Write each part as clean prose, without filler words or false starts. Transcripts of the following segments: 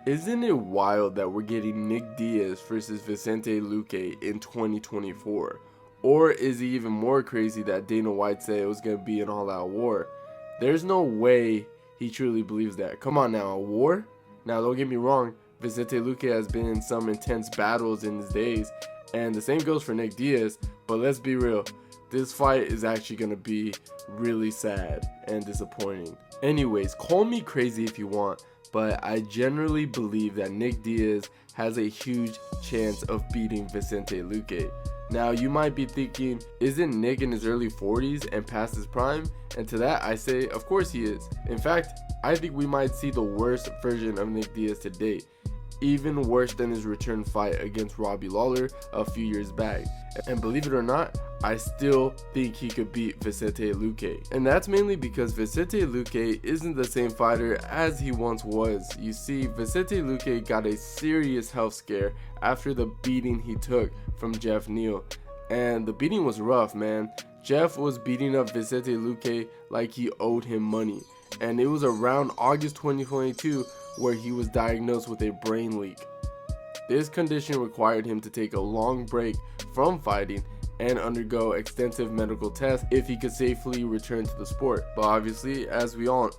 Isn't it wild that we're getting Nick Diaz versus Vicente Luque in 2024? Or is it even more crazy that Dana White said it was going to be an all-out war? There's no way he truly believes that. Come on now, a war? Now don't get me wrong, Vicente Luque has been in some intense battles in his days, and the same goes for Nick Diaz, but let's be real, this fight is actually going to be really sad and disappointing. Anyways, call me crazy if you want, but I generally believe that Nick Diaz has a huge chance of beating Vicente Luque. Now you might be thinking, isn't Nick in his early 40s and past his prime? And to that I say, of course he is. In fact, I think we might see the worst version of Nick Diaz to date. Even worse than his return fight against Robbie Lawler a few years back. And believe it or not, I still think he could beat Vicente Luque. And that's mainly because Vicente Luque isn't the same fighter as he once was. You see, Vicente Luque got a serious health scare after the beating he took from Jeff Neal. And the beating was rough, man. Jeff was beating up Vicente Luque like he owed him money. And it was around August 2022 where he was diagnosed with a brain leak. This condition required him to take a long break from fighting and undergo extensive medical tests if he could safely return to the sport. But obviously, as we all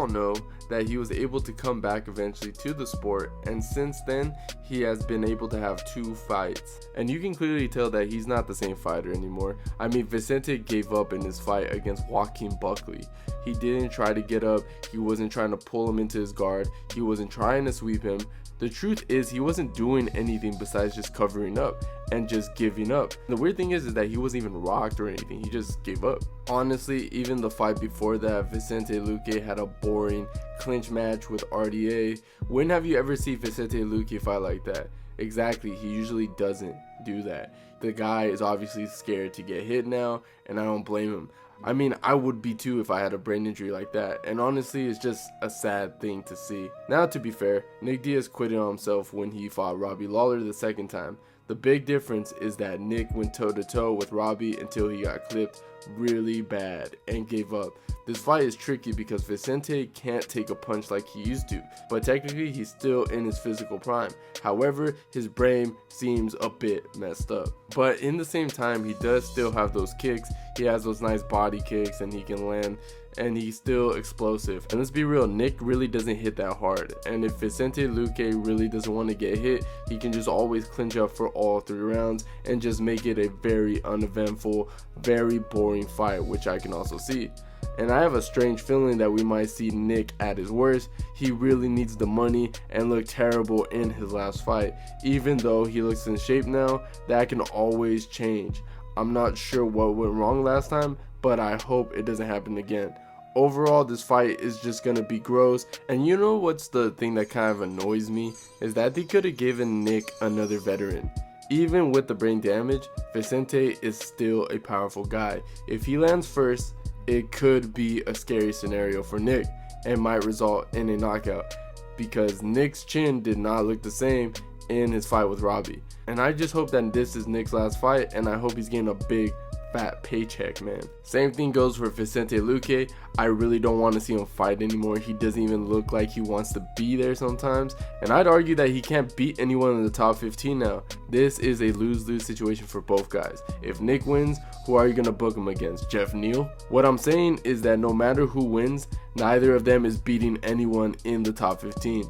know, that he was able to come back eventually to the sport, and since then he has been able to have 2 fights. And you can clearly tell that he's not the same fighter anymore. I mean, Vicente gave up in his fight against Joaquin Buckley. He didn't try to get up, he wasn't trying to pull him into his guard, he wasn't trying to sweep him. The truth is, he wasn't doing anything besides just covering up and just giving up. The weird thing is that he wasn't even rocked or anything, he just gave up. Honestly, even the fight before that, Vicente Luque had a boring clinch match with RDA. When have you ever seen Vicente Luque fight like that? Exactly, he usually doesn't do that. The guy is obviously scared to get hit now, and I don't blame him. I mean, I would be too if I had a brain injury like that, and honestly, it's just a sad thing to see. Now, to be fair, Nick Diaz quitted on himself when he fought Robbie Lawler the second time. The big difference is that Nick went toe-to-toe with Robbie until he got clipped really bad and gave up. This fight is tricky because Vicente can't take a punch like he used to, but technically he's still in his physical prime. However, his brain seems a bit messed up. But in the same time, he does still have those kicks. He has those nice body kicks and he can land, and he's still explosive. And let's be real, Nick really doesn't hit that hard, and if Vicente Luque really doesn't want to get hit, he can just always clinch up for all 3 rounds and just make it a very uneventful, very boring fight, which I can also see. And I have a strange feeling that we might see Nick at his worst. He really needs the money and looked terrible in his last fight. Even though he looks in shape now, that can always change. I'm not sure what went wrong last time, but I hope it doesn't happen again. Overall, this fight is just gonna be gross. And you know what's the thing that kind of annoys me? Is that they could have given Nick another veteran. Even with the brain damage, Vicente is still a powerful guy. If he lands first, it could be a scary scenario for Nick and might result in a knockout, because Nick's chin did not look the same in his fight with Robbie. And I just hope that this is Nick's last fight, and I hope he's getting a big fat paycheck, man. Same thing goes for Vicente Luque. I really don't want to see him fight anymore. He doesn't even look like he wants to be there sometimes, and I'd argue that he can't beat anyone in the top 15 now. This is a lose-lose situation for both guys. If Nick wins, who are you gonna book him against? Jeff Neal? What I'm saying is that no matter who wins, neither of them is beating anyone in the top 15.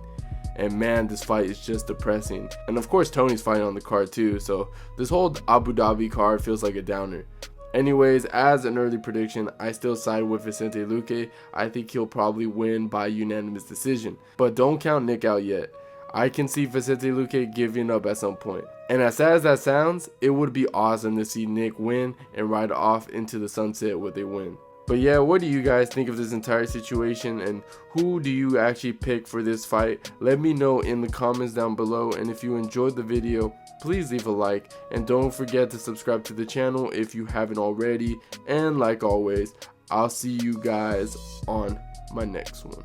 And man, this fight is just depressing. And of course, Tony's fighting on the card too, so this whole Abu Dhabi card feels like a downer. Anyways, as an early prediction, I still side with Vicente Luque. I think he'll probably win by unanimous decision. But don't count Nick out yet. I can see Vicente Luque giving up at some point. And as sad as that sounds, it would be awesome to see Nick win and ride off into the sunset with a win. But yeah, what do you guys think of this entire situation, and who do you actually pick for this fight? Let me know in the comments down below, and if you enjoyed the video, please leave a like, and don't forget to subscribe to the channel if you haven't already. And like always, I'll see you guys on my next one.